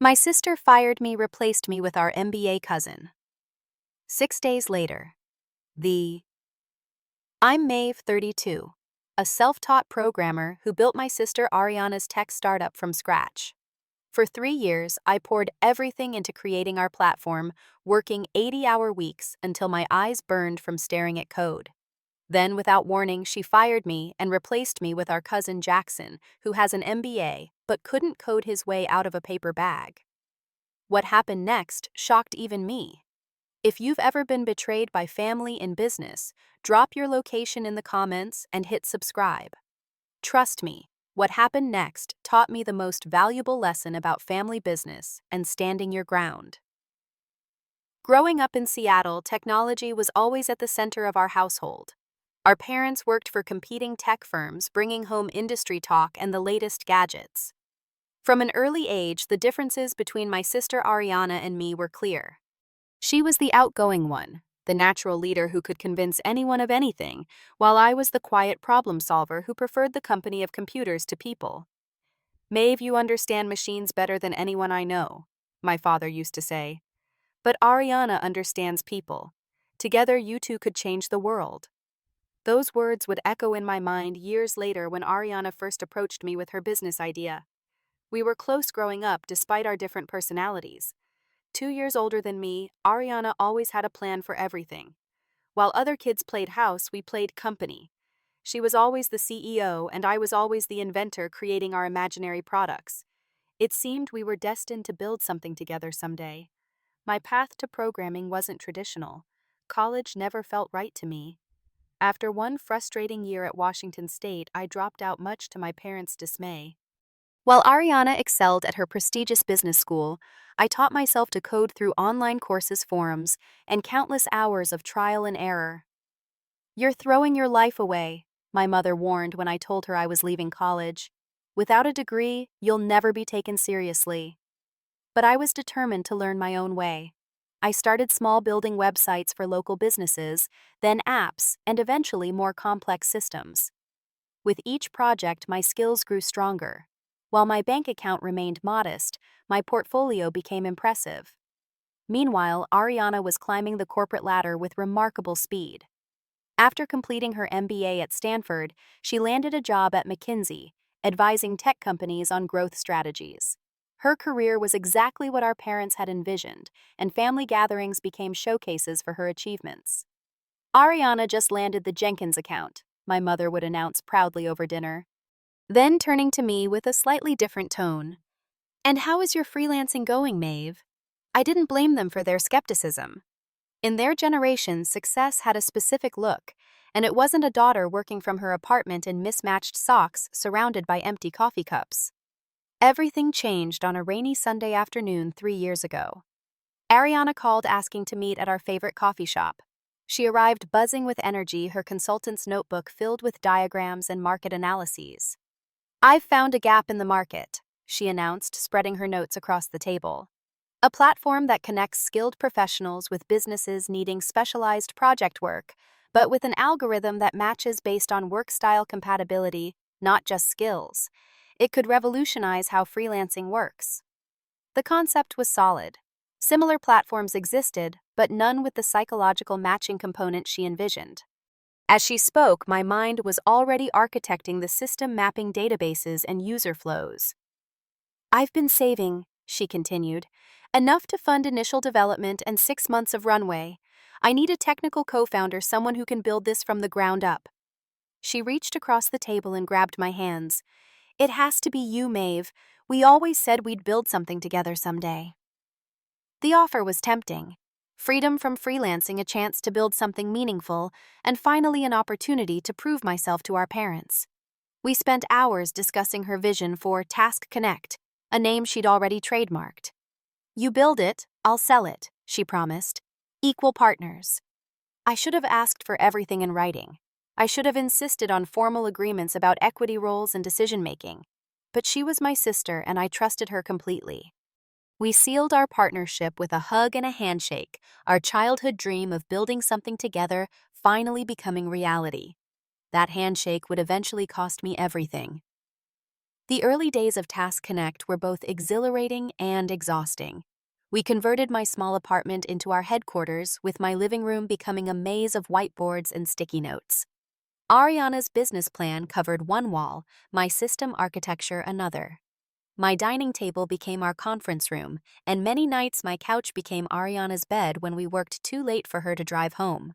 My sister fired me, replaced me with our MBA cousin. 6 days later. I'm Maeve, 32, a self-taught programmer who built my sister Ariana's tech startup from scratch. For 3 years, I poured everything into creating our platform, working 80-hour weeks until my eyes burned from staring at code. Then, without warning, she fired me and replaced me with our cousin Jackson, who has an MBA but couldn't code his way out of a paper bag. What happened next shocked even me. If you've ever been betrayed by family in business, drop your location in the comments and hit subscribe. Trust me, what happened next taught me the most valuable lesson about family business and standing your ground. Growing up in Seattle, technology was always at the center of our household. Our parents worked for competing tech firms, bringing home industry talk and the latest gadgets. From an early age, the differences between my sister Ariana and me were clear. She was the outgoing one, the natural leader who could convince anyone of anything, while I was the quiet problem solver who preferred the company of computers to people. "Maeve, you understand machines better than anyone I know," my father used to say. "But Ariana understands people. Together you two could change the world." Those words would echo in my mind years later when Ariana first approached me with her business idea. We were close growing up despite our different personalities. 2 years older than me, Ariana always had a plan for everything. While other kids played house, we played company. She was always the CEO, and I was always the inventor creating our imaginary products. It seemed we were destined to build something together someday. My path to programming wasn't traditional. College never felt right to me. After one frustrating year at Washington State, I dropped out, much to my parents' dismay. While Ariana excelled at her prestigious business school, I taught myself to code through online courses, forums, and countless hours of trial and error. "You're throwing your life away," my mother warned when I told her I was leaving college. "Without a degree, you'll never be taken seriously." But I was determined to learn my own way. I started small, building websites for local businesses, then apps, and eventually more complex systems. With each project, my skills grew stronger. While my bank account remained modest, my portfolio became impressive. Meanwhile, Ariana was climbing the corporate ladder with remarkable speed. After completing her MBA at Stanford, she landed a job at McKinsey, advising tech companies on growth strategies. Her career was exactly what our parents had envisioned, and family gatherings became showcases for her achievements. "Ariana just landed the Jenkins account," my mother would announce proudly over dinner. Then, turning to me with a slightly different tone, "And how is your freelancing going, Maeve?" I didn't blame them for their skepticism. In their generation, success had a specific look, and it wasn't a daughter working from her apartment in mismatched socks surrounded by empty coffee cups. Everything changed on a rainy Sunday afternoon 3 years ago. Ariana called asking to meet at our favorite coffee shop. She arrived buzzing with energy, her consultant's notebook filled with diagrams and market analyses. "I've found a gap in the market," she announced, spreading her notes across the table. "A platform that connects skilled professionals with businesses needing specialized project work, but with an algorithm that matches based on work style compatibility, not just skills. It could revolutionize how freelancing works." The concept was solid. Similar platforms existed, but none with the psychological matching component she envisioned. As she spoke, my mind was already architecting the system, mapping databases and user flows. "I've been saving," she continued, "enough to fund initial development and 6 months of runway. I need a technical co-founder, someone who can build this from the ground up." She reached across the table and grabbed my hands. "It has to be you, Maeve. We always said we'd build something together someday." The offer was tempting. Freedom from freelancing, a chance to build something meaningful, and finally an opportunity to prove myself to our parents. We spent hours discussing her vision for Task Connect, a name she'd already trademarked. "You build it, I'll sell it," she promised. "Equal partners." I should have asked for everything in writing. I should have insisted on formal agreements about equity roles and decision-making. But she was my sister, and I trusted her completely. We sealed our partnership with a hug and a handshake, our childhood dream of building something together finally becoming reality. That handshake would eventually cost me everything. The early days of Task Connect were both exhilarating and exhausting. We converted my small apartment into our headquarters, with my living room becoming a maze of whiteboards and sticky notes. Ariana's business plan covered one wall, my system architecture another. My dining table became our conference room, and many nights my couch became Ariana's bed when we worked too late for her to drive home.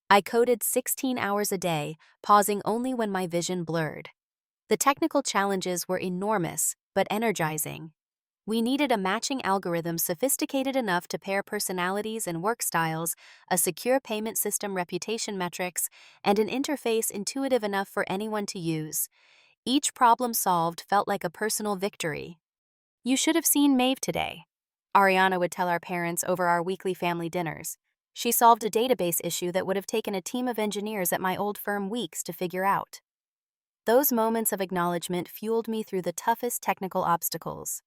I coded 16 hours a day, pausing only when my vision blurred. The technical challenges were enormous, but energizing. We needed a matching algorithm sophisticated enough to pair personalities and work styles, a secure payment system reputation metrics, and an interface intuitive enough for anyone to use. Each problem solved felt like a personal victory. "You should have seen Maeve today," Ariana would tell our parents over our weekly family dinners. "She solved a database issue that would have taken a team of engineers at my old firm weeks to figure out." Those moments of acknowledgement fueled me through the toughest technical obstacles.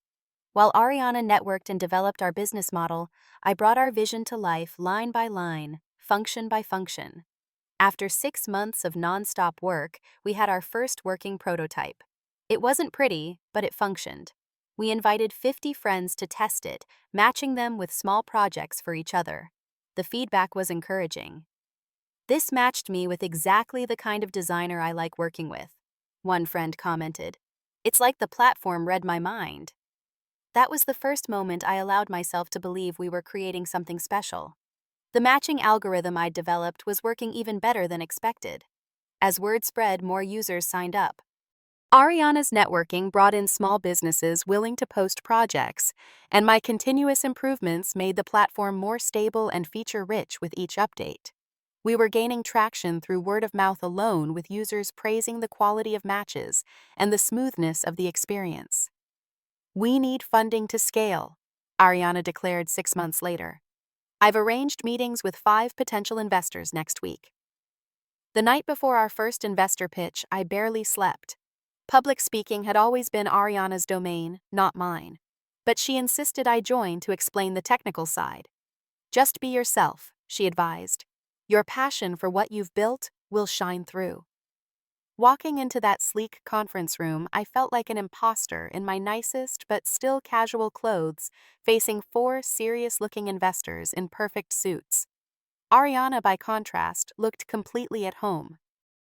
While Ariana networked and developed our business model, I brought our vision to life line by line, function by function. After 6 months of nonstop work, we had our first working prototype. It wasn't pretty, but it functioned. We invited 50 friends to test it, matching them with small projects for each other. The feedback was encouraging. "This matched me with exactly the kind of designer I like working with," one friend commented. "It's like the platform read my mind." That was the first moment I allowed myself to believe we were creating something special. The matching algorithm I'd developed was working even better than expected. As word spread, more users signed up. Ariana's networking brought in small businesses willing to post projects, and my continuous improvements made the platform more stable and feature-rich with each update. We were gaining traction through word of mouth alone, with users praising the quality of matches and the smoothness of the experience. "We need funding to scale," Ariana declared 6 months later. "I've arranged meetings with 5 potential investors next week." The night before our first investor pitch, I barely slept. Public speaking had always been Ariana's domain, not mine. But she insisted I join to explain the technical side. "Just be yourself," she advised. "Your passion for what you've built will shine through." Walking into that sleek conference room, I felt like an imposter in my nicest but still casual clothes, facing 4 serious-looking investors in perfect suits. Ariana, by contrast, looked completely at home.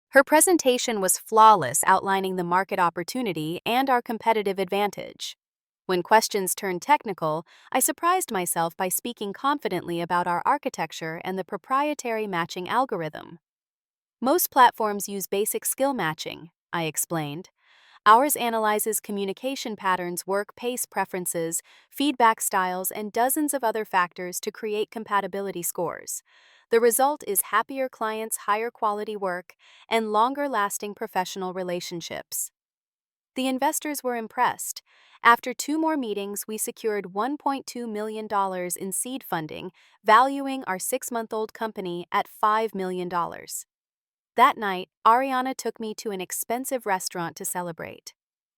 Her presentation was flawless, outlining the market opportunity and our competitive advantage. When questions turned technical, I surprised myself by speaking confidently about our architecture and the proprietary matching algorithm. "Most platforms use basic skill matching," I explained. "Ours analyzes communication patterns, work pace preferences, feedback styles, and dozens of other factors to create compatibility scores. The result is happier clients, higher quality work, and longer-lasting professional relationships." The investors were impressed. After 2 more meetings, we secured $1.2 million in seed funding, valuing our 6-month-old company at $5 million. That night, Ariana took me to an expensive restaurant to celebrate.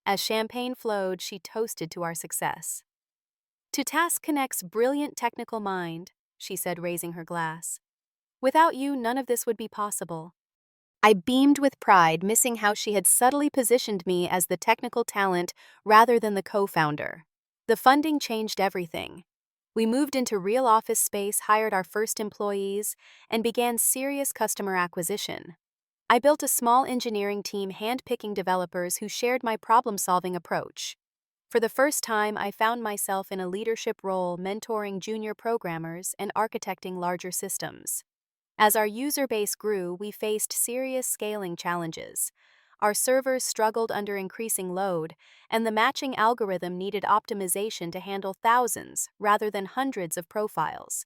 As champagne flowed, she toasted to our success. "To Task Connect's brilliant technical mind," she said, raising her glass. "Without you, none of this would be possible." I beamed with pride, missing how she had subtly positioned me as the technical talent rather than the co-founder. The funding changed everything. We moved into real office space, hired our first employees, and began serious customer acquisition. I built a small engineering team handpicking developers who shared my problem-solving approach. For the first time, I found myself in a leadership role, mentoring junior programmers and architecting larger systems. As our user base grew, we faced serious scaling challenges. Our servers struggled under increasing load, and the matching algorithm needed optimization to handle thousands rather than hundreds of profiles.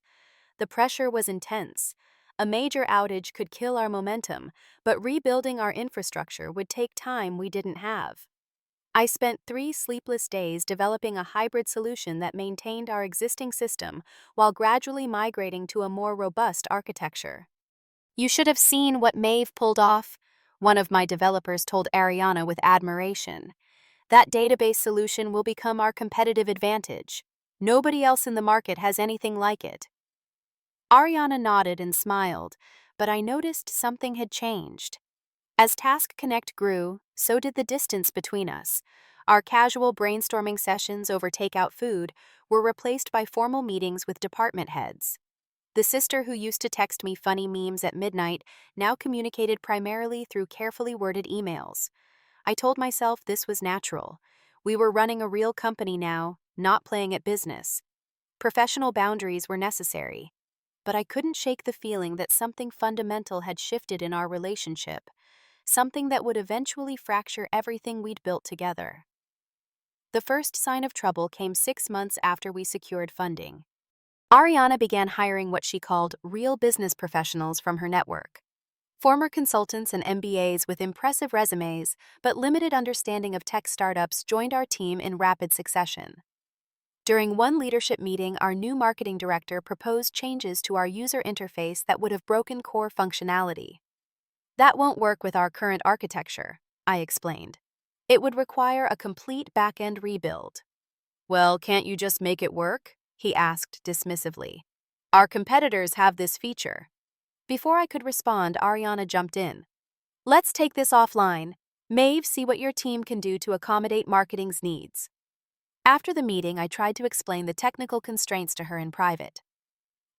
The pressure was intense. A major outage could kill our momentum, but rebuilding our infrastructure would take time we didn't have. I spent 3 sleepless days developing a hybrid solution that maintained our existing system while gradually migrating to a more robust architecture. "You should have seen what Maeve pulled off," one of my developers told Ariana with admiration. "That database solution will become our competitive advantage. Nobody else in the market has anything like it." Ariana nodded and smiled, but I noticed something had changed. As Task Connect grew, so did the distance between us. Our casual brainstorming sessions over takeout food were replaced by formal meetings with department heads. The sister who used to text me funny memes at midnight now communicated primarily through carefully worded emails. I told myself this was natural. We were running a real company now, not playing at business. Professional boundaries were necessary. But I couldn't shake the feeling that something fundamental had shifted in our relationship, something that would eventually fracture everything we'd built together. The first sign of trouble came 6 months after we secured funding. Ariana began hiring what she called real business professionals from her network. Former consultants and MBAs with impressive resumes but limited understanding of tech startups joined our team in rapid succession. During one leadership meeting, our new marketing director proposed changes to our user interface that would have broken core functionality. That won't work with our current architecture, I explained. It would require a complete back-end rebuild. Well, can't you just make it work? He asked dismissively. Our competitors have this feature. Before I could respond, Ariana jumped in. Let's take this offline. Maeve, see what your team can do to accommodate marketing's needs. After the meeting, I tried to explain the technical constraints to her in private.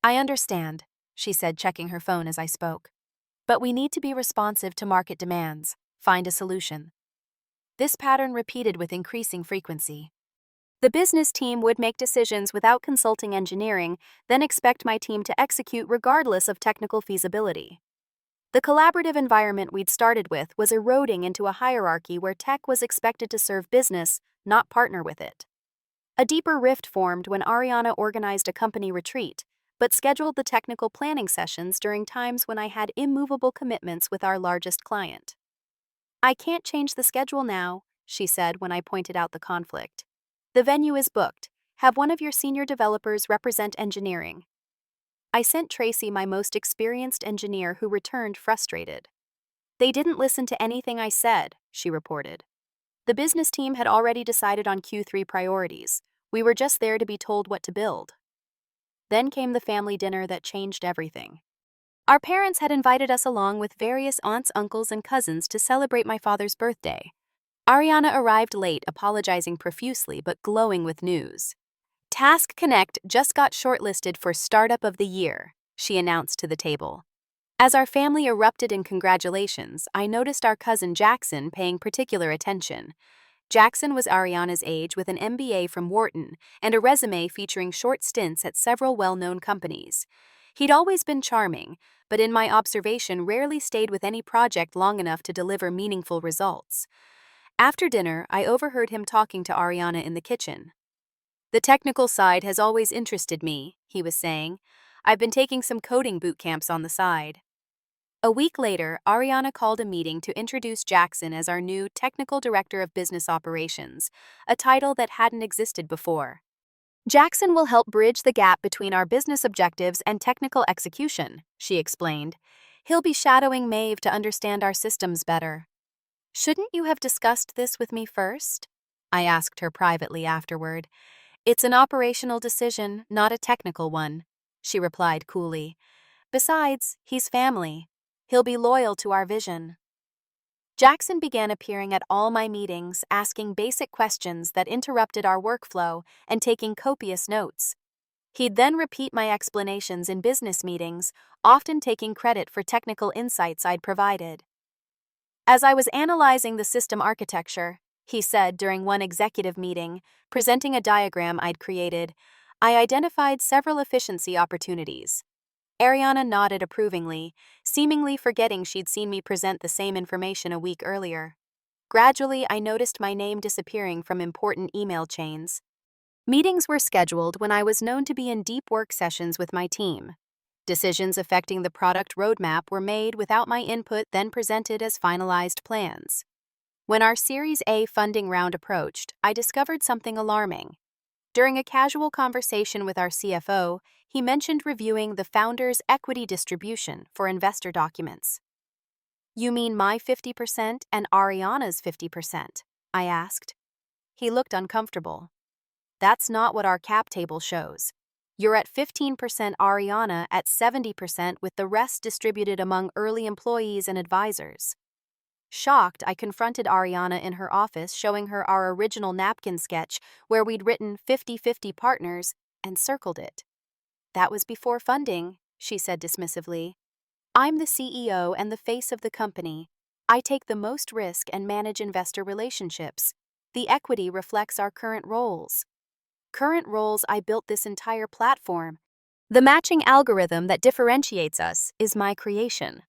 I understand, she said, checking her phone as I spoke. But we need to be responsive to market demands. Find a solution. This pattern repeated with increasing frequency. The business team would make decisions without consulting engineering, then expect my team to execute regardless of technical feasibility. The collaborative environment we'd started with was eroding into a hierarchy where tech was expected to serve business, not partner with it. A deeper rift formed when Ariana organized a company retreat, but scheduled the technical planning sessions during times when I had immovable commitments with our largest client. I can't change the schedule now, she said when I pointed out the conflict. The venue is booked. Have one of your senior developers represent engineering. I sent Tracy, my most experienced engineer, who returned frustrated. They didn't listen to anything I said, she reported. The business team had already decided on Q3 priorities. We were just there to be told what to build. Then came the family dinner that changed everything. Our parents had invited us along with various aunts, uncles, and cousins to celebrate my father's birthday. Ariana arrived late, apologizing profusely but glowing with news. Task Connect just got shortlisted for Startup of the Year, she announced to the table. As our family erupted in congratulations, I noticed our cousin Jackson paying particular attention. Jackson was Ariana's age with an MBA from Wharton and a resume featuring short stints at several well-known companies. He'd always been charming, but in my observation rarely stayed with any project long enough to deliver meaningful results. After dinner, I overheard him talking to Ariana in the kitchen. The technical side has always interested me, he was saying. I've been taking some coding boot camps on the side. A week later, Ariana called a meeting to introduce Jackson as our new Technical Director of Business Operations, a title that hadn't existed before. Jackson will help bridge the gap between our business objectives and technical execution, she explained. He'll be shadowing Maeve to understand our systems better. Shouldn't you have discussed this with me first? I asked her privately afterward. It's an operational decision, not a technical one, she replied coolly. Besides, he's family. He'll be loyal to our vision. Jackson began appearing at all my meetings, asking basic questions that interrupted our workflow and taking copious notes. He'd then repeat my explanations in business meetings, often taking credit for technical insights I'd provided. As I was analyzing the system architecture, he said during one executive meeting, presenting a diagram I'd created, I identified several efficiency opportunities. Ariana nodded approvingly, seemingly forgetting she'd seen me present the same information a week earlier. Gradually, I noticed my name disappearing from important email chains. Meetings were scheduled when I was known to be in deep work sessions with my team. Decisions affecting the product roadmap were made without my input, then presented as finalized plans. When our Series A funding round approached, I discovered something alarming. During a casual conversation with our CFO, he mentioned reviewing the founder's equity distribution for investor documents. You mean my 50% and Ariana's 50%? I asked. He looked uncomfortable. That's not what our cap table shows. You're at 15%, Ariana at 70%, with the rest distributed among early employees and advisors. Shocked, I confronted Ariana in her office, showing her our original napkin sketch where we'd written 50-50 partners and circled it. "That was before funding," she said dismissively. "I'm the CEO and the face of the company. I take the most risk and manage investor relationships. The equity reflects our current roles." Current roles? I built this entire platform. The matching algorithm that differentiates us is my creation.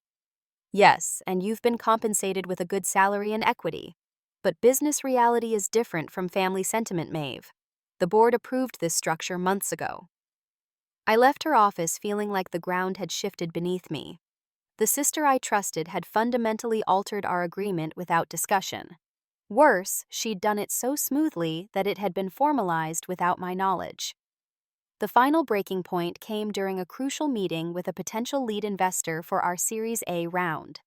Yes, and you've been compensated with a good salary and equity. But business reality is different from family sentiment, Maeve. The board approved this structure months ago. I left her office feeling like the ground had shifted beneath me. The sister I trusted had fundamentally altered our agreement without discussion. Worse, she'd done it so smoothly that it had been formalized without my knowledge. The final breaking point came during a crucial meeting with a potential lead investor for our Series A round.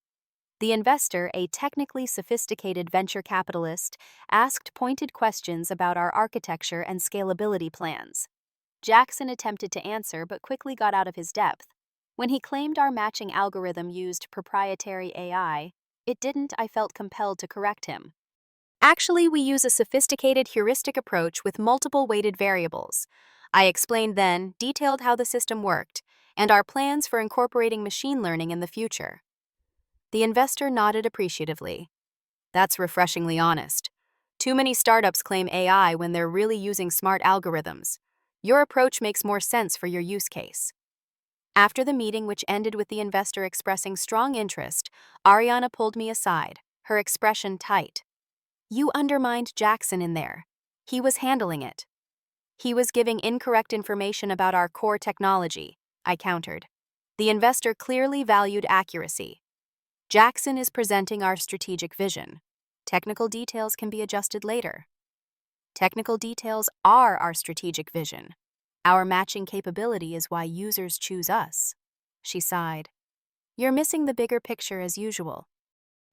The investor, a technically sophisticated venture capitalist, asked pointed questions about our architecture and scalability plans. Jackson attempted to answer but quickly got out of his depth. When he claimed our matching algorithm used proprietary AI, it didn't. I felt compelled to correct him. "Actually, we use a sophisticated heuristic approach with multiple weighted variables." I explained then, detailed how the system worked, and our plans for incorporating machine learning in the future. The investor nodded appreciatively. "That's refreshingly honest. Too many startups claim AI when they're really using smart algorithms. Your approach makes more sense for your use case." After the meeting, which ended with the investor expressing strong interest, Ariana pulled me aside, her expression tight. "You undermined Jackson in there. He was handling it." "He was giving incorrect information about our core technology," I countered. The investor clearly valued accuracy. "Jackson is presenting our strategic vision. Technical details can be adjusted later." "Technical details are our strategic vision. Our matching capability is why users choose us." She sighed. "You're missing the bigger picture as usual.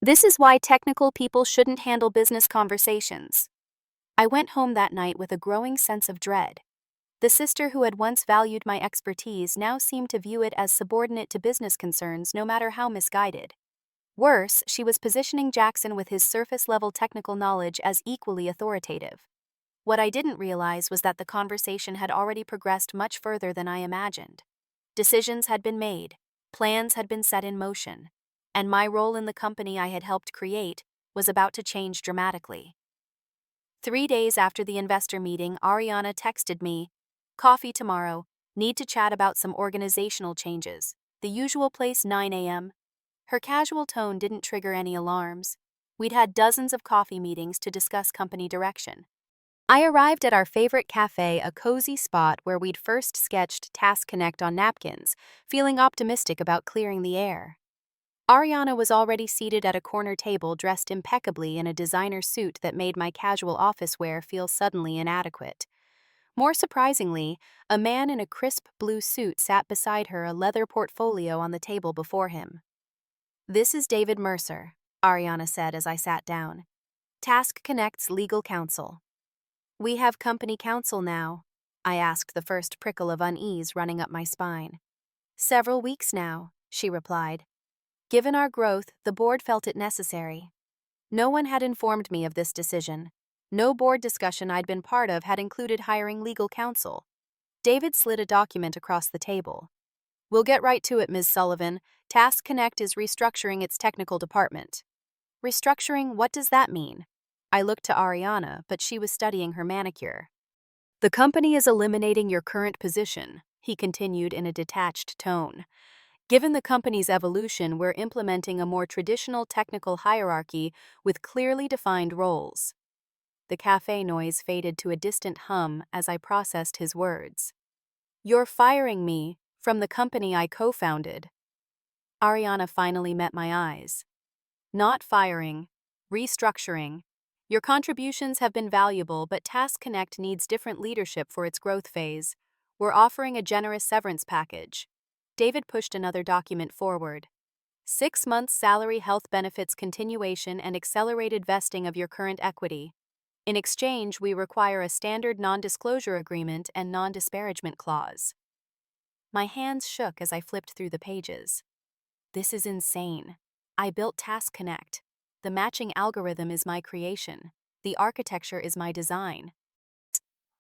This is why technical people shouldn't handle business conversations." I went home that night with a growing sense of dread. The sister who had once valued my expertise now seemed to view it as subordinate to business concerns, no matter how misguided. Worse, she was positioning Jackson with his surface-level technical knowledge as equally authoritative. What I didn't realize was that the conversation had already progressed much further than I imagined. Decisions had been made, plans had been set in motion, and my role in the company I had helped create was about to change dramatically. 3 days after the investor meeting, Ariana texted me, "Coffee tomorrow. Need to chat about some organizational changes. The usual place, 9 a.m. Her casual tone didn't trigger any alarms. We'd had dozens of coffee meetings to discuss company direction. I arrived at our favorite cafe, a cozy spot where we'd first sketched Task Connect on napkins, feeling optimistic about clearing the air. Ariana was already seated at a corner table, dressed impeccably in a designer suit that made my casual office wear feel suddenly inadequate. More surprisingly, a man in a crisp blue suit sat beside her, a leather portfolio on the table before him. "This is David Mercer," Ariana said as I sat down. "Task Connect's legal counsel." "We have company counsel now?" I asked, the first prickle of unease running up my spine. "Several weeks now," she replied. "Given our growth, the board felt it necessary." No one had informed me of this decision. No board discussion I'd been part of had included hiring legal counsel. David slid a document across the table. "We'll get right to it, Ms. Sullivan. Task Connect is restructuring its technical department." "Restructuring? What does that mean?" I looked to Ariana, but she was studying her manicure. "The company is eliminating your current position," he continued in a detached tone. "Given the company's evolution, we're implementing a more traditional technical hierarchy with clearly defined roles." The cafe noise faded to a distant hum as I processed his words. "You're firing me from the company I co-founded." Ariana finally met my eyes. "Not firing, restructuring. Your contributions have been valuable, but Task Connect needs different leadership for its growth phase. We're offering a generous severance package." David pushed another document forward. 6 months salary, health benefits continuation, and accelerated vesting of your current equity. In exchange, we require a standard non-disclosure agreement and non-disparagement clause." My hands shook as I flipped through the pages. This is insane. I built Task Connect. The matching algorithm is my creation. The architecture is my design.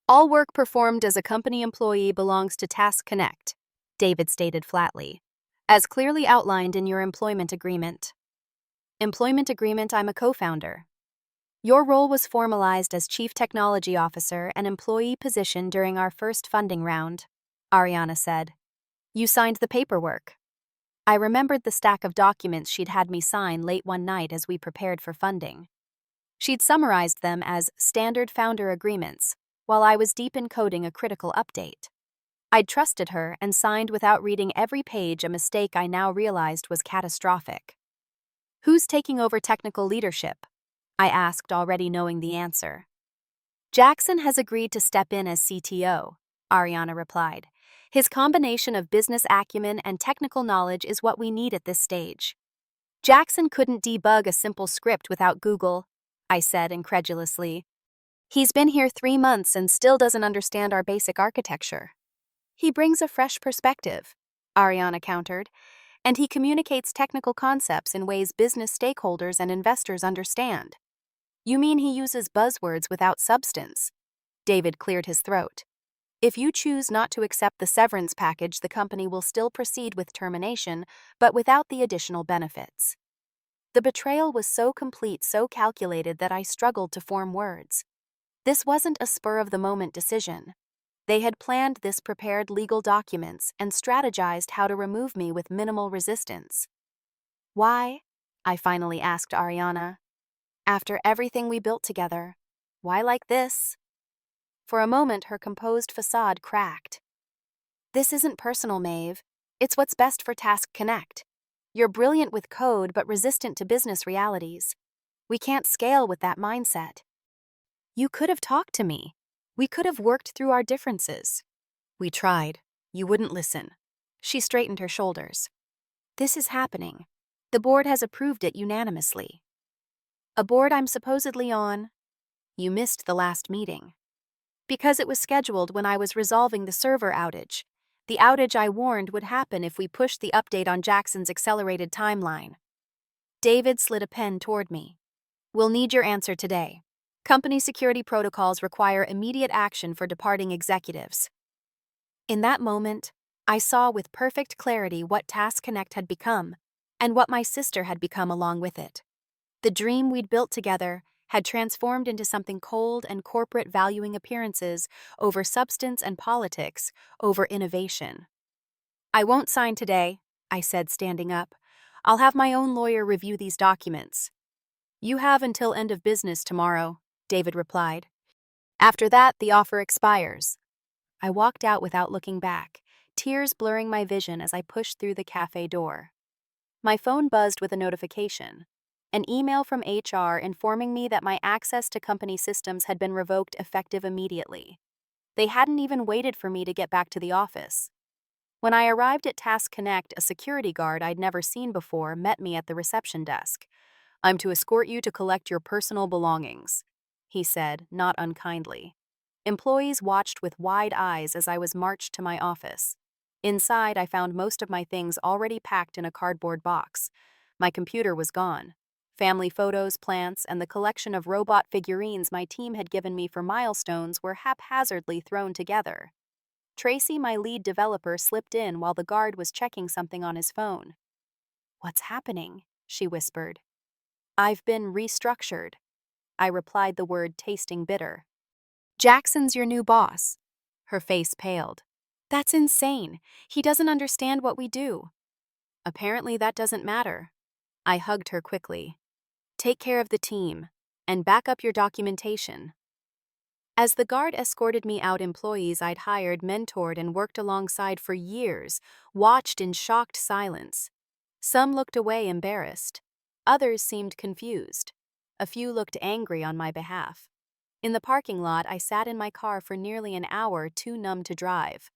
All work performed as a company employee belongs to Task Connect, David stated flatly, as clearly outlined in your employment agreement. Employment agreement, I'm a co-founder. Your role was formalized as Chief Technology Officer, an employee position during our first funding round, Ariana said. You signed the paperwork. I remembered the stack of documents she'd had me sign late one night as we prepared for funding. She'd summarized them as standard founder agreements, while I was deep in coding a critical update. I'd trusted her and signed without reading every page, a mistake I now realized was catastrophic. Who's taking over technical leadership? I asked, already knowing the answer. Jackson has agreed to step in as CTO, Ariana replied. His combination of business acumen and technical knowledge is what we need at this stage. Jackson couldn't debug a simple script without Google, I said incredulously. He's been here 3 months and still doesn't understand our basic architecture. He brings a fresh perspective, Ariana countered, and he communicates technical concepts in ways business stakeholders and investors understand. You mean he uses buzzwords without substance? David cleared his throat. If you choose not to accept the severance package, the company will still proceed with termination, but without the additional benefits. The betrayal was so complete, so calculated that I struggled to form words. This wasn't a spur-of-the-moment decision. They had planned this, prepared legal documents, and strategized how to remove me with minimal resistance. Why? I finally asked Ariana. After everything we built together, why like this? For a moment, her composed facade cracked. This isn't personal, Maeve. It's what's best for Task Connect. You're brilliant with code but resistant to business realities. We can't scale with that mindset. You could have talked to me. We could have worked through our differences. We tried. You wouldn't listen. She straightened her shoulders. This is happening. The board has approved it unanimously. A board I'm supposedly on. You missed the last meeting. Because it was scheduled when I was resolving the server outage. The outage I warned would happen if we pushed the update on Jackson's accelerated timeline. David slid a pen toward me. We'll need your answer today. Company security protocols require immediate action for departing executives. In that moment, I saw with perfect clarity what Task Connect had become, and what my sister had become along with it. The dream we'd built together had transformed into something cold and corporate, valuing appearances over substance and politics over innovation. I won't sign today, I said, standing up. I'll have my own lawyer review these documents. You have until end of business tomorrow, David replied. After that, the offer expires. I walked out without looking back, tears blurring my vision as I pushed through the cafe door. My phone buzzed with a notification. An email from HR informing me that my access to company systems had been revoked effective immediately. They hadn't even waited for me to get back to the office. When I arrived at Task Connect, a security guard I'd never seen before met me at the reception desk. I'm to escort you to collect your personal belongings, he said, not unkindly. Employees watched with wide eyes as I was marched to my office. Inside, I found most of my things already packed in a cardboard box. My computer was gone. Family photos, plants, and the collection of robot figurines my team had given me for milestones were haphazardly thrown together. Tracy, my lead developer, slipped in while the guard was checking something on his phone. What's happening? She whispered. I've been restructured. I replied, the word tasting bitter. Jackson's your new boss. Her face paled. That's insane. He doesn't understand what we do. Apparently that doesn't matter. I hugged her quickly. Take care of the team, and back up your documentation. As the guard escorted me out, employees I'd hired, mentored, and worked alongside for years watched in shocked silence. Some looked away embarrassed. Others seemed confused. A few looked angry on my behalf. In the parking lot, I sat in my car for nearly an hour, too numb to drive.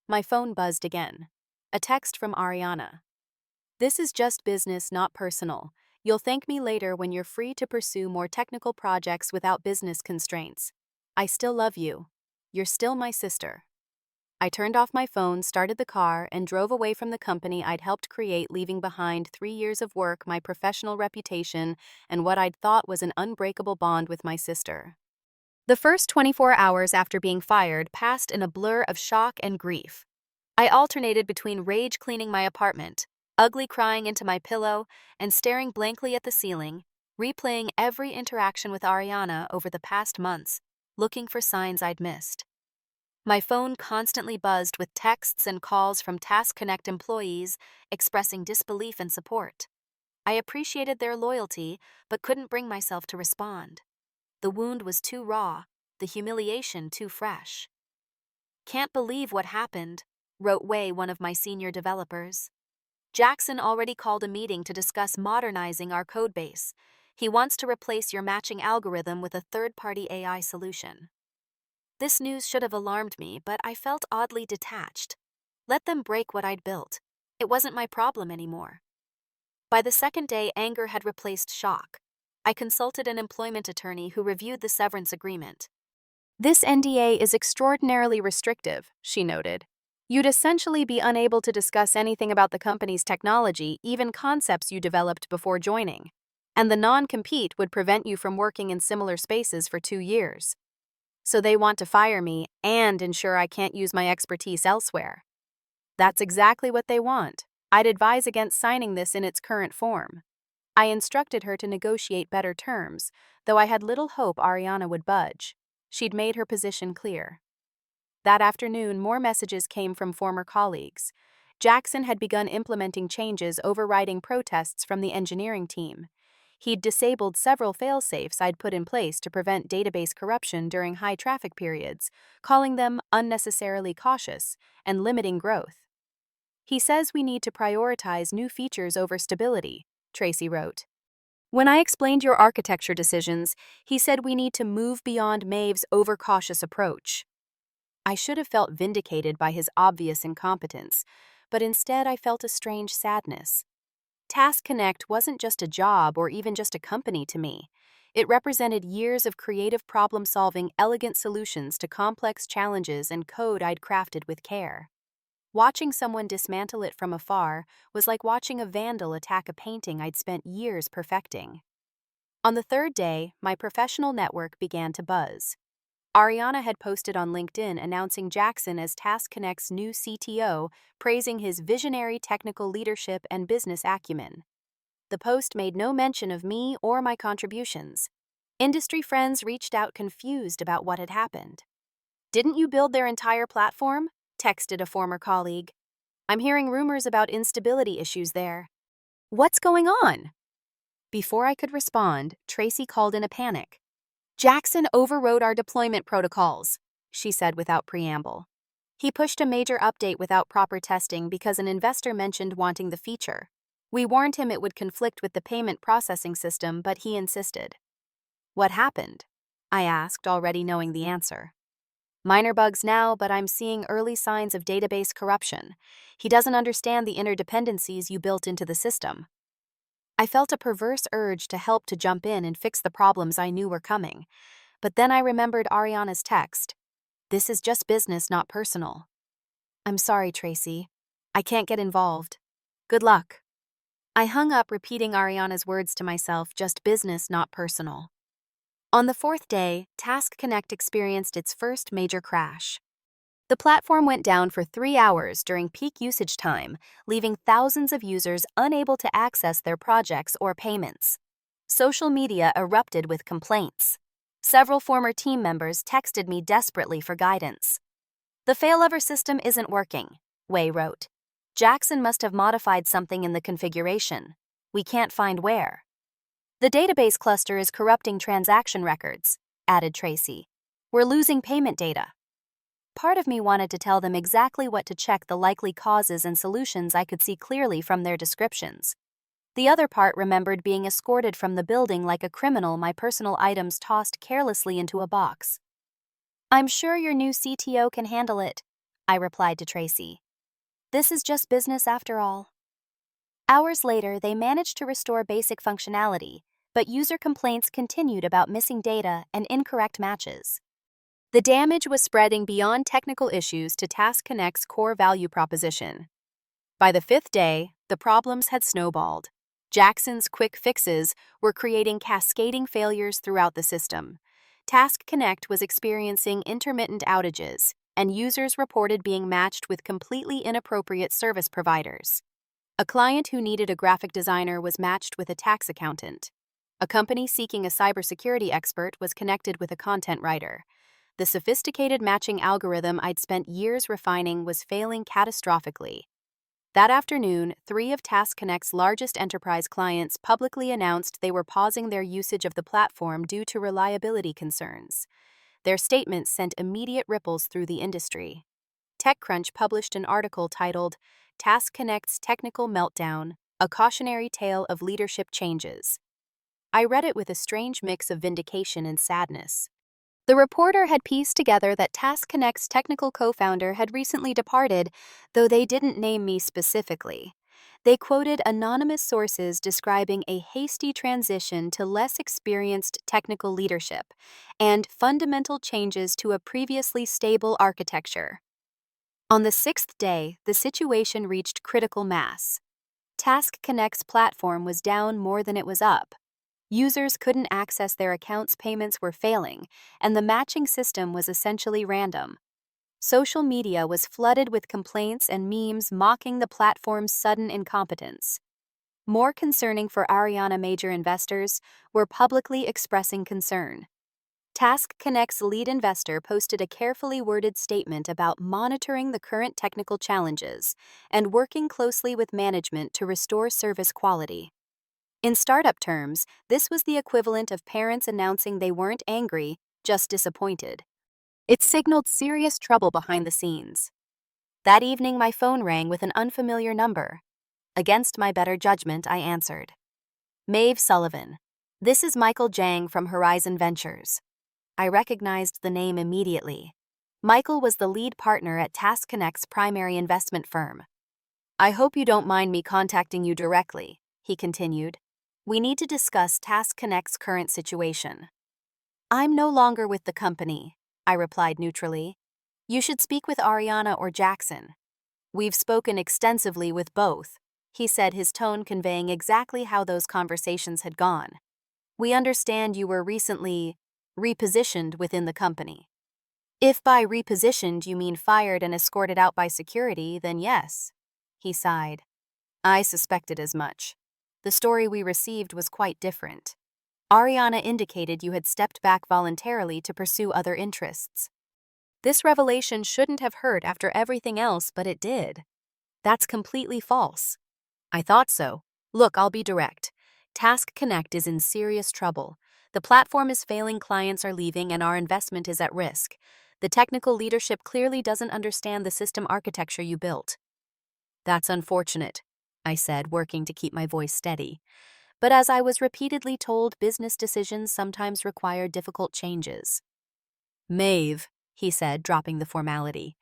My phone buzzed again. A text from Ariana. This is just business, not personal. You'll thank me later when you're free to pursue more technical projects without business constraints. I still love you. You're still my sister. I turned off my phone, started the car, and drove away from the company I'd helped create, leaving behind 3 years of work, my professional reputation, and what I'd thought was an unbreakable bond with my sister. The first 24 hours after being fired passed in a blur of shock and grief. I alternated between rage cleaning my apartment, ugly crying into my pillow, and staring blankly at the ceiling, replaying every interaction with Ariana over the past months, looking for signs I'd missed. My phone constantly buzzed with texts and calls from Task Connect employees expressing disbelief and support. I appreciated their loyalty, but couldn't bring myself to respond. The wound was too raw, the humiliation too fresh. "Can't believe what happened," wrote Wei, one of my senior developers. "Jackson already called a meeting to discuss modernizing our codebase. He wants to replace your matching algorithm with a third-party AI solution." This news should have alarmed me, but I felt oddly detached. Let them break what I'd built. It wasn't my problem anymore. By the second day, anger had replaced shock. I consulted an employment attorney who reviewed the severance agreement. "This NDA is extraordinarily restrictive," she noted. "You'd essentially be unable to discuss anything about the company's technology, even concepts you developed before joining. And the non-compete would prevent you from working in similar spaces for 2 years. So they want to fire me and ensure I can't use my expertise elsewhere." That's exactly what they want. I'd advise against signing this in its current form. I instructed her to negotiate better terms, though I had little hope Ariana would budge. She'd made her position clear. That afternoon, more messages came from former colleagues. Jackson had begun implementing changes overriding protests from the engineering team. He'd disabled several fail-safes I'd put in place to prevent database corruption during high traffic periods, calling them unnecessarily cautious and limiting growth. "He says we need to prioritize new features over stability," Tracy wrote. "When I explained your architecture decisions, he said we need to move beyond Maeve's overcautious approach." I should have felt vindicated by his obvious incompetence, but instead I felt a strange sadness. Task Connect wasn't just a job or even just a company to me. It represented years of creative problem-solving, elegant solutions to complex challenges, and code I'd crafted with care. Watching someone dismantle it from afar was like watching a vandal attack a painting I'd spent years perfecting. On the third day, my professional network began to buzz. Ariana had posted on LinkedIn announcing Jackson as Task Connect's new CTO, praising his visionary technical leadership and business acumen. The post made no mention of me or my contributions. Industry friends reached out confused about what had happened. "Didn't you build their entire platform?" texted a former colleague. "I'm hearing rumors about instability issues there. What's going on?" Before I could respond, Tracy called in a panic. "Jackson overrode our deployment protocols," she said without preamble. "He pushed a major update without proper testing because an investor mentioned wanting the feature. We warned him it would conflict with the payment processing system, but he insisted." "What happened?" I asked, already knowing the answer. "Minor bugs now, but I'm seeing early signs of database corruption. He doesn't understand the interdependencies you built into the system." I felt a perverse urge to help, to jump in and fix the problems I knew were coming. But then I remembered Ariana's text. "This is just business, not personal." "I'm sorry, Tracy. I can't get involved. Good luck." I hung up, repeating Ariana's words to myself, "just business, not personal." On the fourth day, Task Connect experienced its first major crash. The platform went down for 3 hours during peak usage time, leaving thousands of users unable to access their projects or payments. Social media erupted with complaints. Several former team members texted me desperately for guidance. "The failover system isn't working," Wei wrote. "Jackson must have modified something in the configuration. We can't find where." "The database cluster is corrupting transaction records," added Tracy. "We're losing payment data." Part of me wanted to tell them exactly what to check, the likely causes and solutions I could see clearly from their descriptions. The other part remembered being escorted from the building like a criminal, my personal items tossed carelessly into a box. "I'm sure your new CTO can handle it," I replied to Tracy. "This is just business after all." Hours later, they managed to restore basic functionality, but user complaints continued about missing data and incorrect matches. The damage was spreading beyond technical issues to Task Connect's core value proposition. By the fifth day, the problems had snowballed. Jackson's quick fixes were creating cascading failures throughout the system. Task Connect was experiencing intermittent outages, and users reported being matched with completely inappropriate service providers. A client who needed a graphic designer was matched with a tax accountant. A company seeking a cybersecurity expert was connected with a content writer. The sophisticated matching algorithm I'd spent years refining was failing catastrophically. That afternoon, 3 of Task Connect's largest enterprise clients publicly announced they were pausing their usage of the platform due to reliability concerns. Their statements sent immediate ripples through the industry. TechCrunch published an article titled, "Task Connect's Technical Meltdown, a Cautionary Tale of Leadership Changes." I read it with a strange mix of vindication and sadness. The reporter had pieced together that Task Connect's technical co-founder had recently departed, though they didn't name me specifically. They quoted anonymous sources describing a hasty transition to less experienced technical leadership and fundamental changes to a previously stable architecture. On the 6th day, the situation reached critical mass. Task Connect's platform was down more than it was up. Users couldn't access their accounts, payments were failing, and the matching system was essentially random. Social media was flooded with complaints and memes mocking the platform's sudden incompetence. More concerning for Ariana major investors were publicly expressing concern. Task Connect's lead investor posted a carefully worded statement about monitoring the current technical challenges and working closely with management to restore service quality. In startup terms, this was the equivalent of parents announcing they weren't angry, just disappointed. It signaled serious trouble behind the scenes. That evening, my phone rang with an unfamiliar number. Against my better judgment, I answered. Maeve Sullivan. This is Michael Jang from Horizon Ventures. I recognized the name immediately. Michael was the lead partner at Task Connect's primary investment firm. I hope you don't mind me contacting you directly, he continued. We need to discuss Task Connect's current situation. I'm no longer with the company, I replied neutrally. You should speak with Ariana or Jackson. We've spoken extensively with both, he said, his tone conveying exactly how those conversations had gone. We understand you were recently repositioned within the company. If by repositioned you mean fired and escorted out by security, then yes, he sighed. I suspected as much. The story we received was quite different. Ariana indicated you had stepped back voluntarily to pursue other interests. This revelation shouldn't have hurt after everything else, but it did. That's completely false. I thought so. Look, I'll be direct. Task Connect is in serious trouble. The platform is failing, clients are leaving, and our investment is at risk. The technical leadership clearly doesn't understand the system architecture you built. That's unfortunate, I said, working to keep my voice steady. But as I was repeatedly told, business decisions sometimes require difficult changes. Maeve, he said, dropping the formality.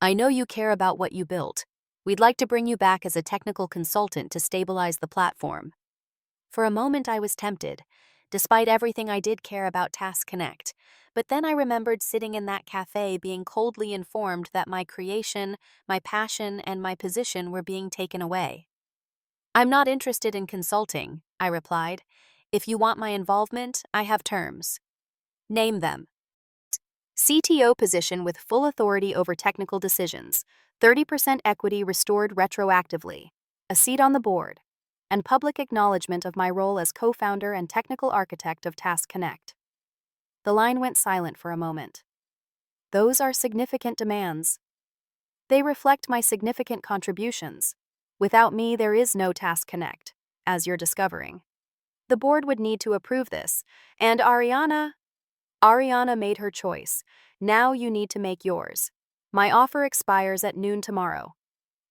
I know you care about what you built. We'd like to bring you back as a technical consultant to stabilize the platform. For a moment I was tempted. Despite everything, I did care about Task Connect. But then I remembered sitting in that cafe being coldly informed that my creation, my passion, and my position were being taken away. I'm not interested in consulting, I replied. If you want my involvement, I have terms. Name them. CTO position with full authority over technical decisions, 30% equity restored retroactively, a seat on the board, and public acknowledgement of my role as co-founder and technical architect of Task Connect. The line went silent for a moment. Those are significant demands. They reflect my significant contributions. Without me, there is no Task Connect, as you're discovering. The board would need to approve this, and Ariana made her choice. Now you need to make yours. My offer expires at noon tomorrow.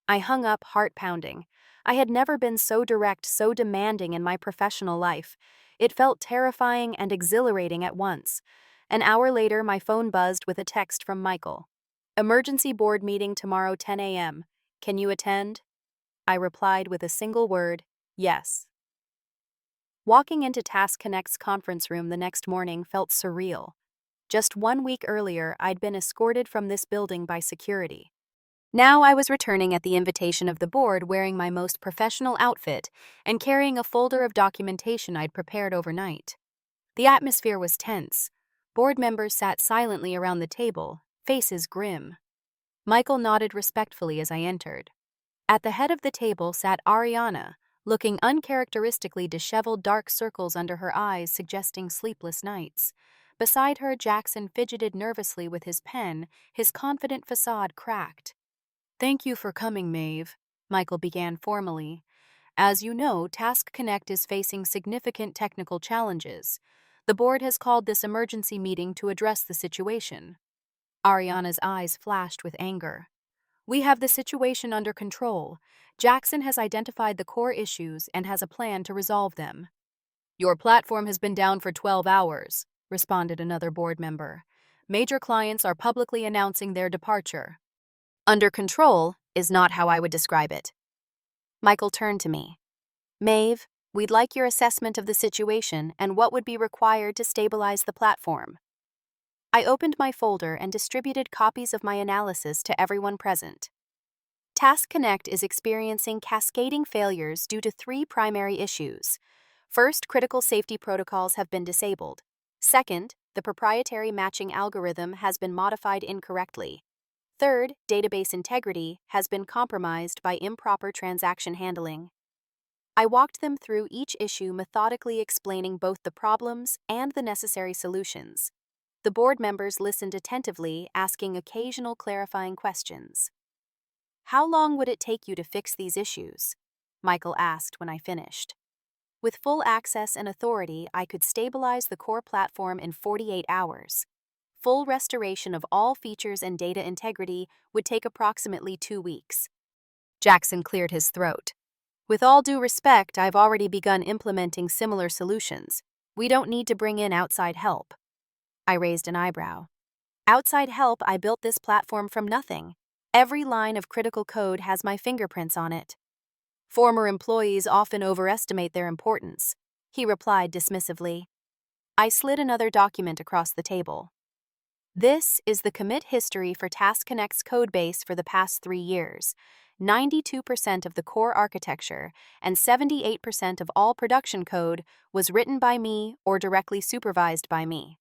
I hung up, heart pounding. I had never been so direct, so demanding in my professional life. It felt terrifying and exhilarating at once. An hour later, my phone buzzed with a text from Michael. Emergency board meeting tomorrow 10 a.m. Can you attend? I replied with a single word, yes. Walking into Task Connect's conference room the next morning felt surreal. Just 1 week earlier, I'd been escorted from this building by security. Now I was returning at the invitation of the board wearing my most professional outfit and carrying a folder of documentation I'd prepared overnight. The atmosphere was tense. Board members sat silently around the table, faces grim. Michael nodded respectfully as I entered. At the head of the table sat Ariana, looking uncharacteristically disheveled, dark circles under her eyes suggesting sleepless nights. Beside her, Jackson fidgeted nervously with his pen, his confident facade cracked. "Thank you for coming, Maeve," Michael began formally. "As you know, Task Connect is facing significant technical challenges. The board has called this emergency meeting to address the situation." Ariana's eyes flashed with anger. "We have the situation under control. Jackson has identified the core issues and has a plan to resolve them." "Your platform has been down for 12 hours, responded another board member. "Major clients are publicly announcing their departure." "Under control is not how I would describe it." Michael turned to me. "Maeve, we'd like your assessment of the situation and what would be required to stabilize the platform." I opened my folder and distributed copies of my analysis to everyone present. Task Connect is experiencing cascading failures due to 3 primary issues. First, critical safety protocols have been disabled. Second, the proprietary matching algorithm has been modified incorrectly. Third, database integrity has been compromised by improper transaction handling. I walked them through each issue, methodically explaining both the problems and the necessary solutions. The board members listened attentively, asking occasional clarifying questions. "How long would it take you to fix these issues?" Michael asked when I finished. "With full access and authority, I could stabilize the core platform in 48 hours. Full restoration of all features and data integrity would take approximately 2 weeks. Jackson cleared his throat. "With all due respect, I've already begun implementing similar solutions. We don't need to bring in outside help." I raised an eyebrow. "Outside help? I built this platform from nothing. Every line of critical code has my fingerprints on it." "Former employees often overestimate their importance," he replied dismissively. I slid another document across the table. "This is the commit history for Task Connect's codebase for the past 3 years. 92% of the core architecture and 78% of all production code was written by me or directly supervised by me."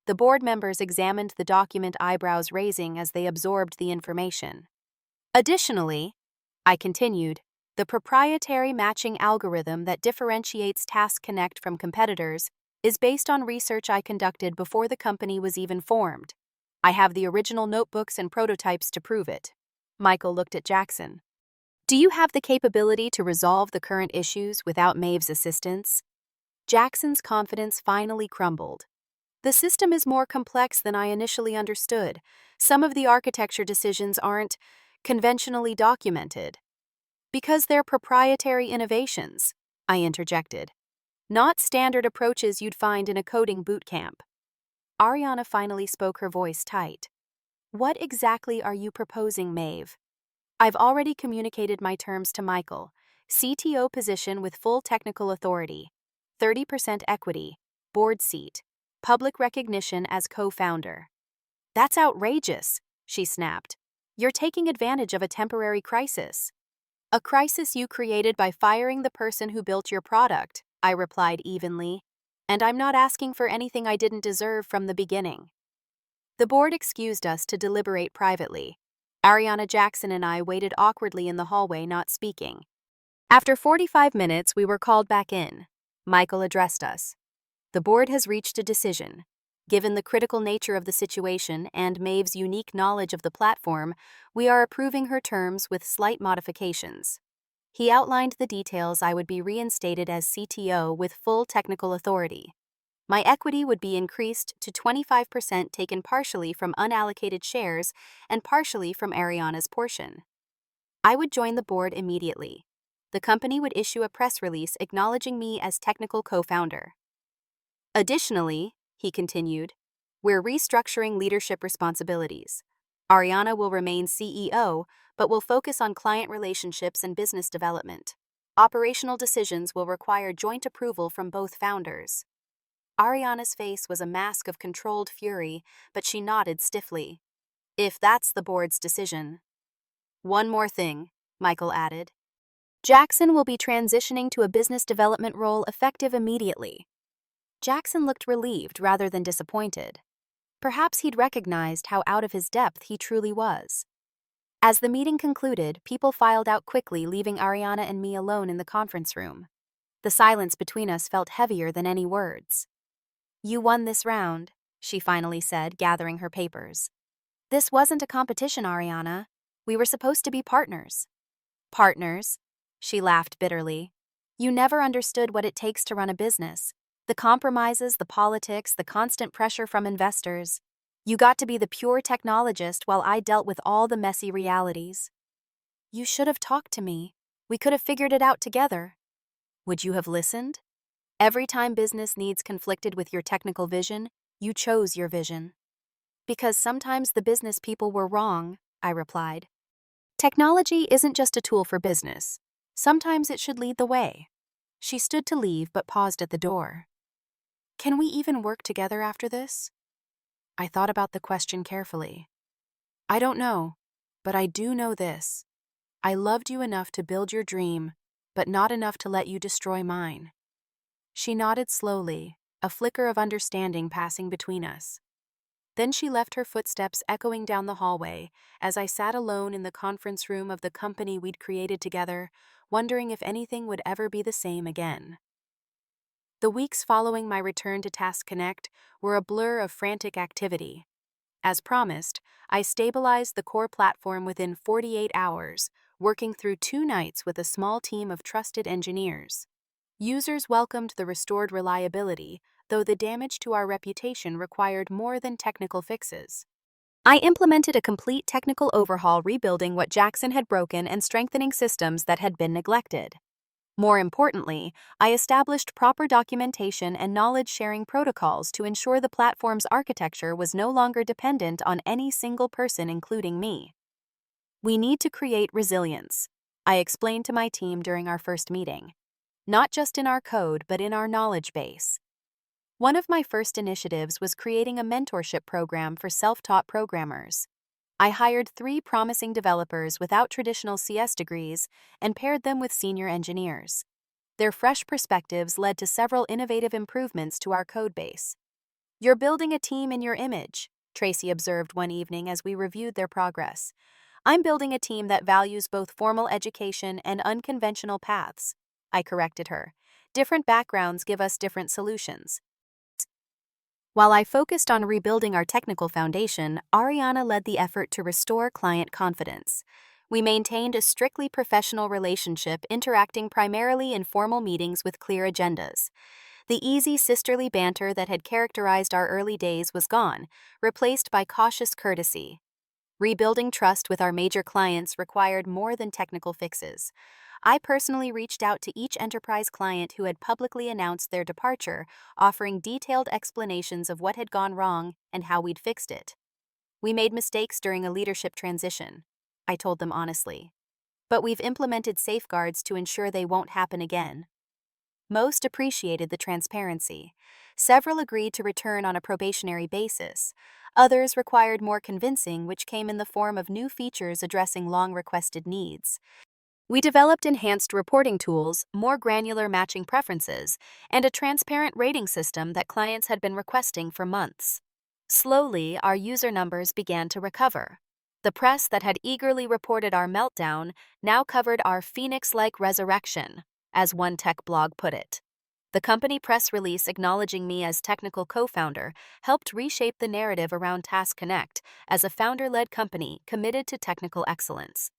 The board members examined the document, eyebrows raising as they absorbed the information. "Additionally," I continued, "the proprietary matching algorithm that differentiates Task Connect from competitors is based on research I conducted before the company was even formed. I have the original notebooks and prototypes to prove it." Michael looked at Jackson. "Do you have the capability to resolve the current issues without Maeve's assistance?" Jackson's confidence finally crumbled. "The system is more complex than I initially understood. Some of the architecture decisions aren't conventionally documented." "Because they're proprietary innovations," I interjected. "Not standard approaches you'd find in a coding boot camp." Ariana finally spoke, her voice tight. "What exactly are you proposing, Maeve?" "I've already communicated my terms to Michael. CTO position with full technical authority, 30% equity, board seat, public recognition as co-founder." "That's outrageous," she snapped. "You're taking advantage of a temporary crisis." "A crisis you created by firing the person who built your product," I replied evenly. "And I'm not asking for anything I didn't deserve from the beginning." The board excused us to deliberate privately. Ariana, Jackson, and I waited awkwardly in the hallway, not speaking. After 45 minutes, we were called back in. Michael addressed us. "The board has reached a decision. Given the critical nature of the situation and Maeve's unique knowledge of the platform, we are approving her terms with slight modifications." He outlined the details. I would be reinstated as CTO with full technical authority. My equity would be increased to 25%, taken partially from unallocated shares and partially from Ariana's portion. I would join the board immediately. The company would issue a press release acknowledging me as technical co-founder. "Additionally," he continued, "we're restructuring leadership responsibilities. Ariana will remain CEO, but will focus on client relationships and business development. Operational decisions will require joint approval from both founders." Ariana's face was a mask of controlled fury, but she nodded stiffly. If that's the board's decision. One more thing, Michael added. Jackson will be transitioning to a business development role effective immediately. Jackson looked relieved rather than disappointed. Perhaps he'd recognized how out of his depth he truly was. As the meeting concluded, people filed out quickly, leaving Ariana and me alone in the conference room. The silence between us felt heavier than any words. You won this round, she finally said, gathering her papers. This wasn't a competition, Ariana. We were supposed to be partners. Partners? She laughed bitterly. You never understood what it takes to run a business. The compromises, the politics, the constant pressure from investors. You got to be the pure technologist while I dealt with all the messy realities. You should have talked to me. We could have figured it out together. Would you have listened? Every time business needs conflicted with your technical vision, you chose your vision. Because sometimes the business people were wrong, I replied. Technology isn't just a tool for business. Sometimes it should lead the way. She stood to leave but paused at the door. Can we even work together after this? I thought about the question carefully. I don't know, but I do know this. I loved you enough to build your dream, but not enough to let you destroy mine. She nodded slowly, a flicker of understanding passing between us. Then she left, her footsteps echoing down the hallway as I sat alone in the conference room of the company we'd created together, wondering if anything would ever be the same again. The weeks following my return to Task Connect were a blur of frantic activity. As promised, I stabilized the core platform within 48 hours, working through 2 nights with a small team of trusted engineers. Users welcomed the restored reliability, though the damage to our reputation required more than technical fixes. I implemented a complete technical overhaul, rebuilding what Jackson had broken and strengthening systems that had been neglected. More importantly, I established proper documentation and knowledge-sharing protocols to ensure the platform's architecture was no longer dependent on any single person, including me. We need to create resilience, I explained to my team during our first meeting. Not just in our code, but in our knowledge base. One of my first initiatives was creating a mentorship program for self-taught programmers. I hired 3 promising developers without traditional CS degrees and paired them with senior engineers. Their fresh perspectives led to several innovative improvements to our code base. You're building a team in your image, Tracy observed one evening as we reviewed their progress. I'm building a team that values both formal education and unconventional paths, I corrected her. Different backgrounds give us different solutions. While I focused on rebuilding our technical foundation, Ariana led the effort to restore client confidence. We maintained a strictly professional relationship, interacting primarily in formal meetings with clear agendas. The easy sisterly banter that had characterized our early days was gone, replaced by cautious courtesy. Rebuilding trust with our major clients required more than technical fixes. I personally reached out to each enterprise client who had publicly announced their departure, offering detailed explanations of what had gone wrong and how we'd fixed it. We made mistakes during a leadership transition, I told them honestly. But we've implemented safeguards to ensure they won't happen again. Most appreciated the transparency. Several agreed to return on a probationary basis. Others required more convincing, which came in the form of new features addressing long-requested needs. We developed enhanced reporting tools, more granular matching preferences, and a transparent rating system that clients had been requesting for months. Slowly, our user numbers began to recover. The press that had eagerly reported our meltdown now covered our phoenix-like resurrection, as one tech blog put it. The company press release acknowledging me as technical co-founder helped reshape the narrative around Task Connect as a founder-led company committed to technical excellence.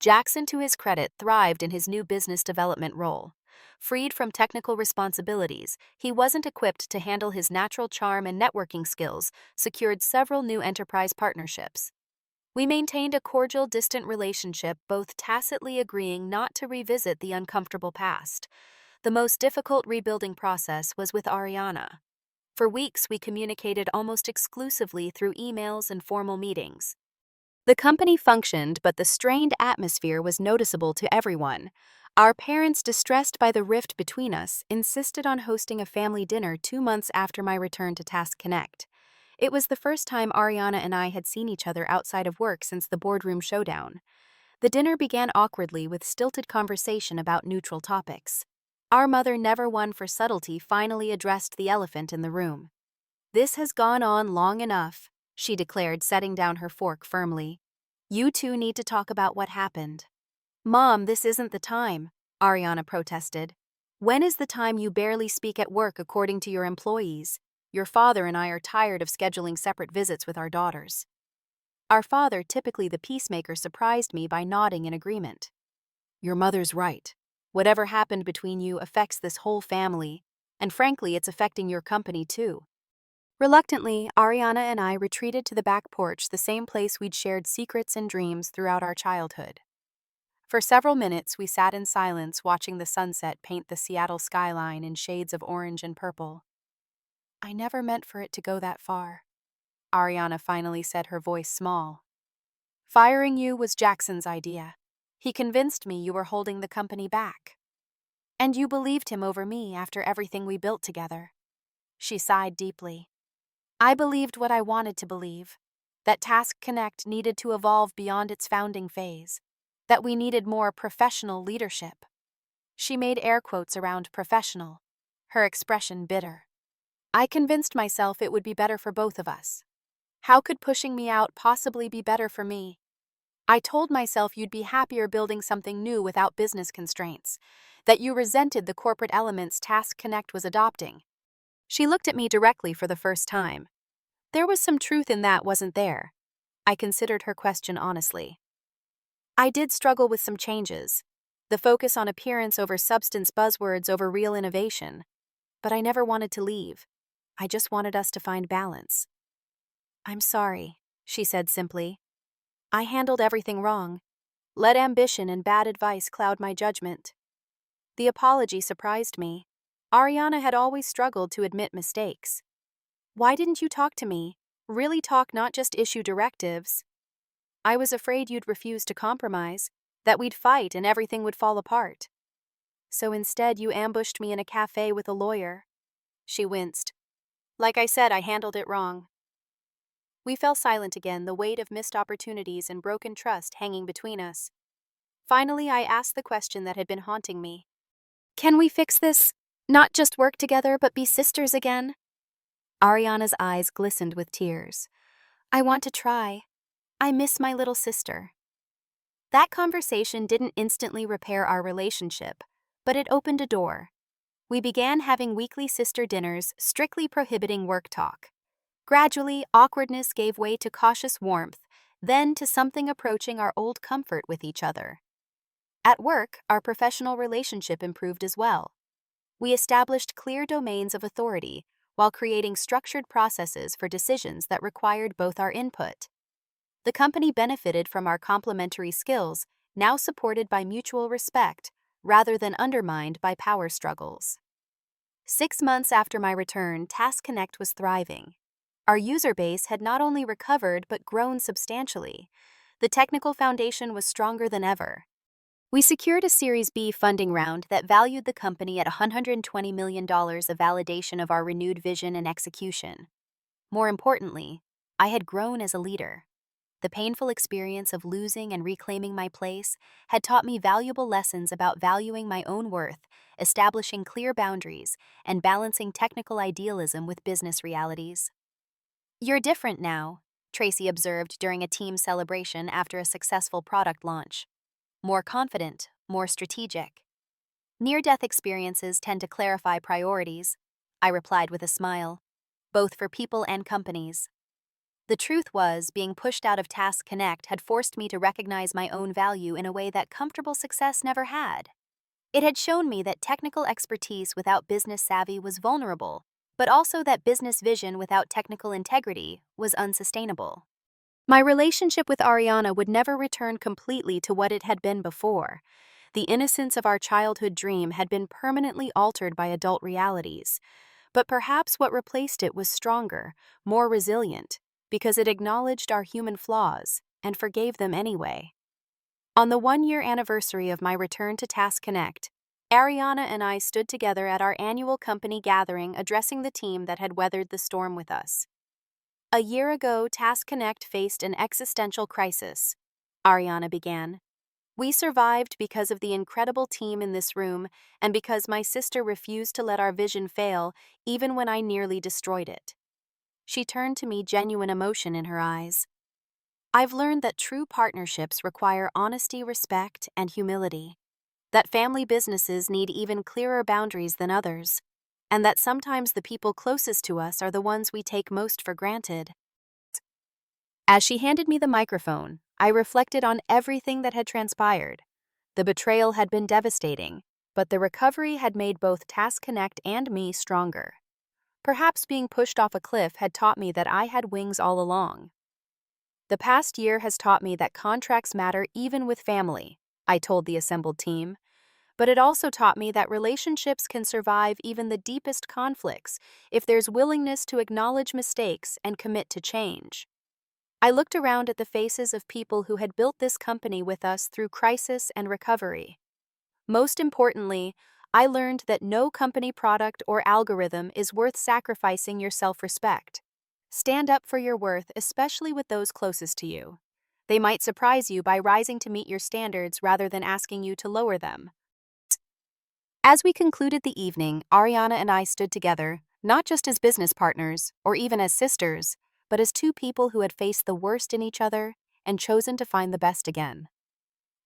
Jackson, to his credit, thrived in his new business development role. Freed from technical responsibilities, he wasn't equipped to handle his natural charm, and networking skills secured several new enterprise partnerships. We maintained a cordial, distant relationship, both tacitly agreeing not to revisit the uncomfortable past. The most difficult rebuilding process was with Ariana. For weeks, we communicated almost exclusively through emails and formal meetings. The company functioned, but the strained atmosphere was noticeable to everyone. Our parents, distressed by the rift between us, insisted on hosting a family dinner 2 months after my return to Task Connect. It was the first time Ariana and I had seen each other outside of work since the boardroom showdown. The dinner began awkwardly with stilted conversation about neutral topics. Our mother, never one for subtlety, finally addressed the elephant in the room. "This has gone on long enough," she declared, setting down her fork firmly. "You two need to talk about what happened." "Mom, this isn't the time," Ariana protested. "When is the time? You barely speak at work according to your employees. Your father and I are tired of scheduling separate visits with our daughters." Our father, typically the peacemaker, surprised me by nodding in agreement. "Your mother's right. Whatever happened between you affects this whole family, and frankly, it's affecting your company too." Reluctantly, Ariana and I retreated to the back porch, the same place we'd shared secrets and dreams throughout our childhood. For several minutes, we sat in silence, watching the sunset paint the Seattle skyline in shades of orange and purple. "I never meant for it to go that far," Ariana finally said, her voice small. "Firing you was Jackson's idea. He convinced me you were holding the company back. And you believed him over me after everything we built together." She sighed deeply. "I believed what I wanted to believe, that Task Connect needed to evolve beyond its founding phase, that we needed more professional leadership." She made air quotes around professional, her expression bitter. "I convinced myself it would be better for both of us. How could pushing me out possibly be better for me? I told myself you'd be happier building something new without business constraints, that you resented the corporate elements Task Connect was adopting." She looked at me directly for the first time. There was some truth in that, wasn't there? I considered her question honestly. "I did struggle with some changes. The focus on appearance over substance, buzzwords over real innovation. But I never wanted to leave. I just wanted us to find balance." "I'm sorry," she said simply. "I handled everything wrong. Let ambition and bad advice cloud my judgment." The apology surprised me. Ariana had always struggled to admit mistakes. "Why didn't you talk to me? Really talk, not just issue directives." "I was afraid you'd refuse to compromise, that we'd fight and everything would fall apart. So instead you ambushed me in a cafe with a lawyer." She winced. "Like I said, I handled it wrong." We fell silent again, the weight of missed opportunities and broken trust hanging between us. Finally, I asked the question that had been haunting me. "Can we fix this? Not just work together, but be sisters again?" Ariana's eyes glistened with tears. "I want to try. I miss my little sister." That conversation didn't instantly repair our relationship, but it opened a door. We began having weekly sister dinners, strictly prohibiting work talk. Gradually, awkwardness gave way to cautious warmth, then to something approaching our old comfort with each other. At work, our professional relationship improved as well. We established clear domains of authority while creating structured processes for decisions that required both our input. The company benefited from our complementary skills, now supported by mutual respect rather than undermined by power struggles. 6 months after my return, Task Connect was thriving. Our user base had not only recovered but grown substantially. The technical foundation was stronger than ever. We secured a Series B funding round that valued the company at $120 million, of validation of our renewed vision and execution. More importantly, I had grown as a leader. The painful experience of losing and reclaiming my place had taught me valuable lessons about valuing my own worth, establishing clear boundaries, and balancing technical idealism with business realities. "You're different now," Tracy observed during a team celebration after a successful product launch. "More confident, more strategic." "Near-death experiences tend to clarify priorities," I replied with a smile, "both for people and companies." The truth was, being pushed out of Task Connect had forced me to recognize my own value in a way that comfortable success never had. It had shown me that technical expertise without business savvy was vulnerable, but also that business vision without technical integrity was unsustainable. My relationship with Ariana would never return completely to what it had been before. The innocence of our childhood dream had been permanently altered by adult realities. But perhaps what replaced it was stronger, more resilient, because it acknowledged our human flaws and forgave them anyway. On the 1-year anniversary of my return to Task Connect, Ariana and I stood together at our annual company gathering addressing the team that had weathered the storm with us. A year ago, Task Connect faced an existential crisis, Ariana began. We survived because of the incredible team in this room and because my sister refused to let our vision fail even when I nearly destroyed it. She turned to me, genuine emotion in her eyes. I've learned that true partnerships require honesty, respect, and humility. That family businesses need even clearer boundaries than others. And that sometimes the people closest to us are the ones we take most for granted. As she handed me the microphone, I reflected on everything that had transpired. The betrayal had been devastating, but the recovery had made both Task Connect and me stronger. Perhaps being pushed off a cliff had taught me that I had wings all along. The past year has taught me that contracts matter even with family, I told the assembled team. But it also taught me that relationships can survive even the deepest conflicts if there's willingness to acknowledge mistakes and commit to change. I looked around at the faces of people who had built this company with us through crisis and recovery. Most importantly, I learned that no company product or algorithm is worth sacrificing your self-respect. Stand up for your worth, especially with those closest to you. They might surprise you by rising to meet your standards rather than asking you to lower them. As we concluded the evening, Ariana and I stood together, not just as business partners or even as sisters, but as two people who had faced the worst in each other and chosen to find the best again.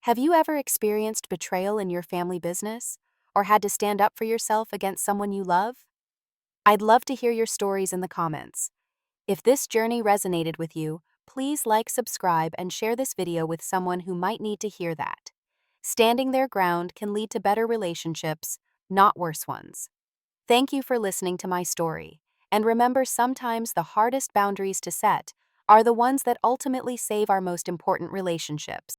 Have you ever experienced betrayal in your family business or had to stand up for yourself against someone you love? I'd love to hear your stories in the comments. If this journey resonated with you, please like, subscribe, and share this video with someone who might need to hear that. Standing their ground can lead to better relationships, not worse ones. Thank you for listening to my story, and remember, sometimes the hardest boundaries to set are the ones that ultimately save our most important relationships.